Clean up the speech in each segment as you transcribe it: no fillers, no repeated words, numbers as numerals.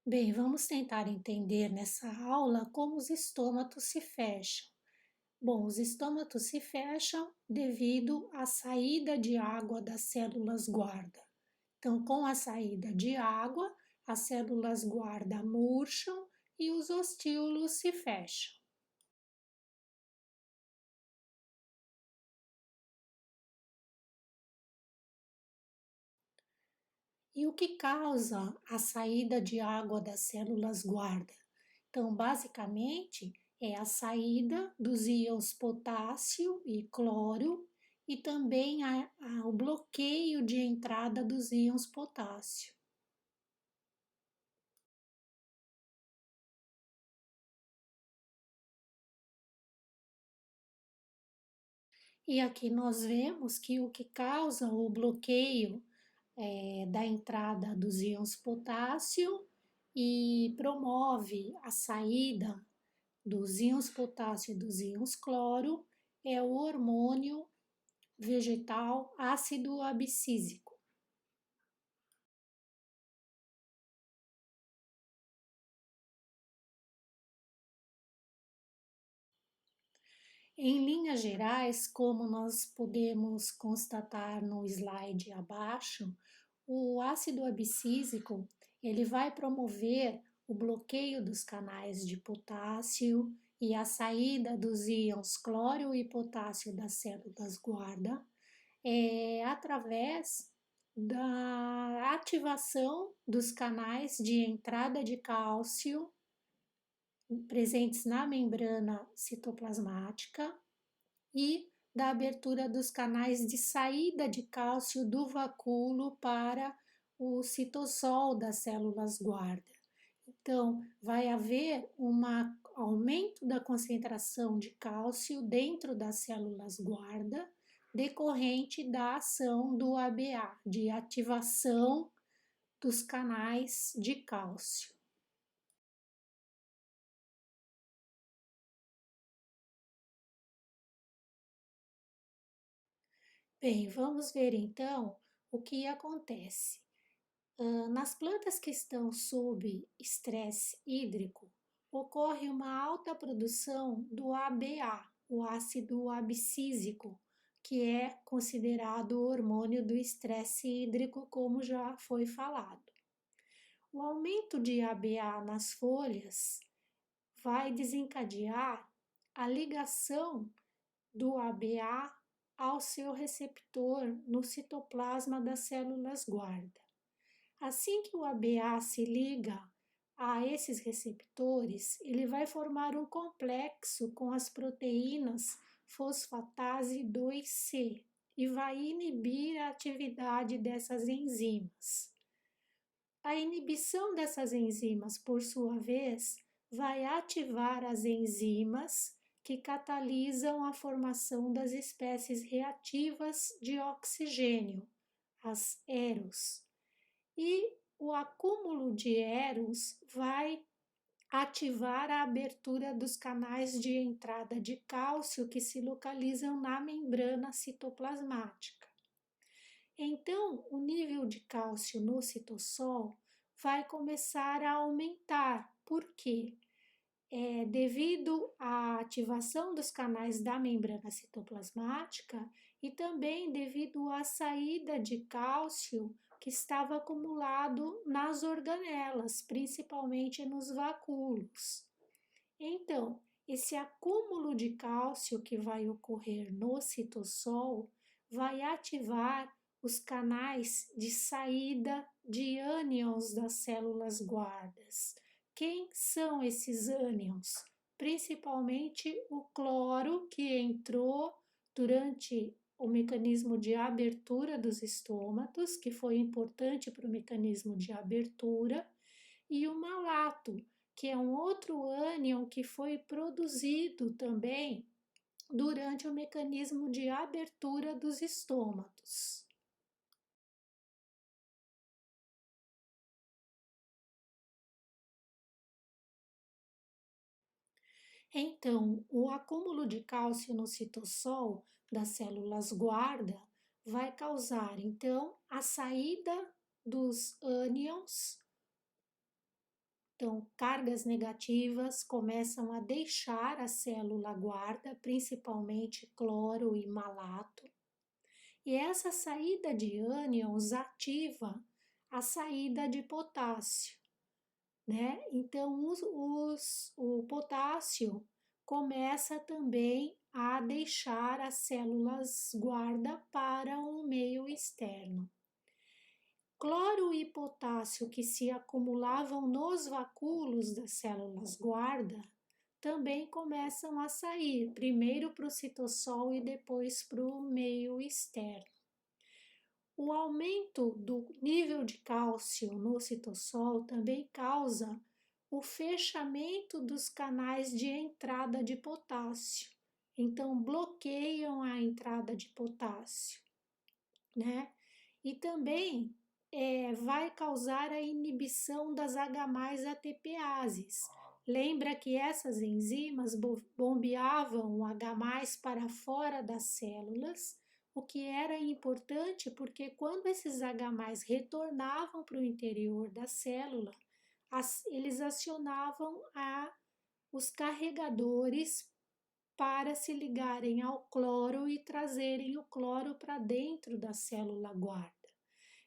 Bem, vamos tentar entender nessa aula como os estômatos se fecham. Bom, os estômatos se fecham devido à saída de água das células guarda. Então, com a saída de água, as células guarda murcham e os ostíolos se fecham. E o que causa a saída de água das células guarda? Então, basicamente, é a saída dos íons potássio e cloro e também o bloqueio de entrada dos íons potássio. E aqui nós vemos que o que causa o bloqueio da entrada dos íons potássio e promove a saída dos íons potássio e dos íons cloro é o hormônio vegetal ácido abscísico. Em linhas gerais, como nós podemos constatar no slide abaixo, o ácido abscísico ele vai promover o bloqueio dos canais de potássio e a saída dos íons cloro e potássio das células guarda através da ativação dos canais de entrada de cálcio presentes na membrana citoplasmática e da abertura dos canais de saída de cálcio do vacúolo para o citossol das células guarda. Então, vai haver um aumento da concentração de cálcio dentro das células guarda, decorrente da ação do ABA, de ativação dos canais de cálcio. Bem, vamos ver então o que acontece. Nas plantas que estão sob estresse hídrico, ocorre uma alta produção do ABA, o ácido abscísico, que é considerado o hormônio do estresse hídrico, como já foi falado. O aumento de ABA nas folhas vai desencadear a ligação do ABA ao seu receptor no citoplasma das células guarda. Assim que o ABA se liga a esses receptores, ele vai formar um complexo com as proteínas fosfatase 2C e vai inibir a atividade dessas enzimas. A inibição dessas enzimas, por sua vez, vai ativar as enzimas que catalisam a formação das espécies reativas de oxigênio, as EROs. E o acúmulo de EROs vai ativar a abertura dos canais de entrada de cálcio que se localizam na membrana citoplasmática. Então, o nível de cálcio no citossol vai começar a aumentar. Por quê? Devido à ativação dos canais da membrana citoplasmática e também devido à saída de cálcio que estava acumulado nas organelas, principalmente nos vacúolos. Então, esse acúmulo de cálcio que vai ocorrer no citossol vai ativar os canais de saída de ânions das células guardas. Quem são esses ânions? Principalmente o cloro que entrou durante o mecanismo de abertura dos estômatos, que foi importante para o mecanismo de abertura, e o malato, que é um outro ânion que foi produzido também durante o mecanismo de abertura dos estômatos. Então, o acúmulo de cálcio no citossol das células guarda vai causar, então, a saída dos ânions Então, cargas negativas começam a deixar a célula guarda, principalmente cloro e malato. E essa saída de ânions ativa a saída de potássio, né? Então, o potássio começa também a deixar as células guarda para o meio externo. Cloro e potássio que se acumulavam nos vacúolos das células guarda também começam a sair, primeiro para o citossol e depois para o meio externo. O aumento do nível de cálcio no citossol também causa o fechamento dos canais de entrada de potássio. Então, bloqueiam a entrada de potássio, né? E também vai causar a inibição das H+ATPases. Lembra que essas enzimas bombeavam o H+ para fora das células, o que era importante porque quando esses H+ retornavam para o interior da célula, eles acionavam os carregadores para se ligarem ao cloro e trazerem o cloro para dentro da célula guarda.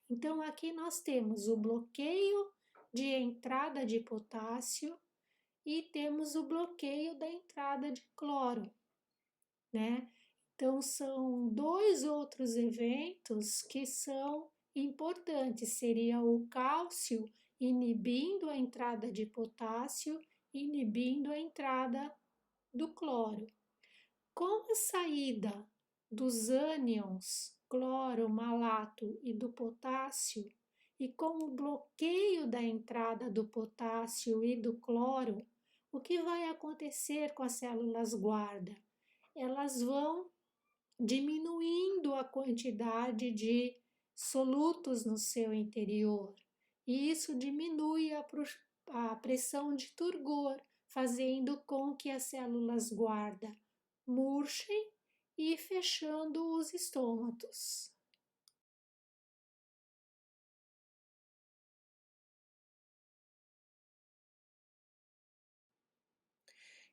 Então, aqui nós temos o bloqueio de entrada de potássio e temos o bloqueio da entrada de cloro, né? Então, são dois outros eventos que são importantes. Seria o cálcio inibindo a entrada de potássio, inibindo a entrada do cloro. Com a saída dos ânions, cloro, malato e do potássio, e com o bloqueio da entrada do potássio e do cloro, o que vai acontecer com as células guarda? Elas vão diminuindo a quantidade de solutos no seu interior, e isso diminui a pressão de turgor, fazendo com que as células guarda murchem e fechando os estômatos.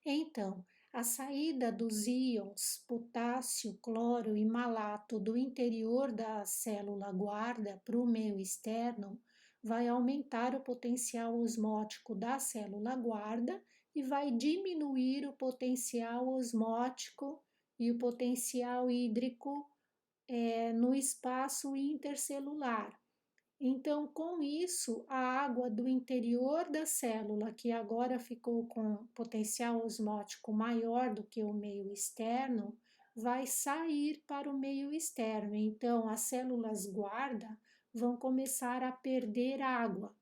Então, a saída dos íons potássio, cloro e malato do interior da célula guarda para o meio externo vai aumentar o potencial osmótico da célula guarda e vai diminuir o potencial osmótico e o potencial hídrico no espaço intercelular. Então, com isso, a água do interior da célula, que agora ficou com potencial osmótico maior do que o meio externo, vai sair para o meio externo. Então, as células guarda vão começar a perder água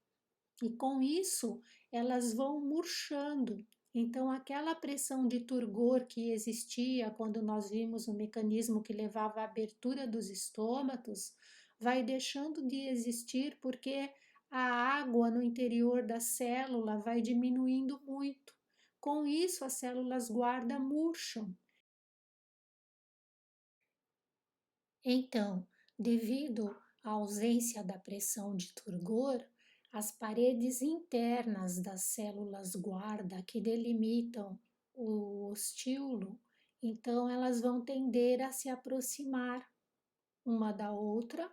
e com isso elas vão murchando. Então, aquela pressão de turgor que existia quando nós vimos o mecanismo que levava à abertura dos estômatos, vai deixando de existir porque a água no interior da célula vai diminuindo muito. Com isso, as células guarda murcham. Então, devido à ausência da pressão de turgor, as paredes internas das células guarda que delimitam o ostíolo, então elas vão tender a se aproximar uma da outra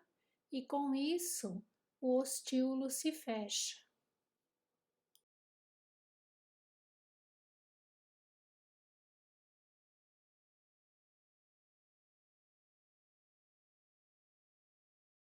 e com isso o ostíolo se fecha.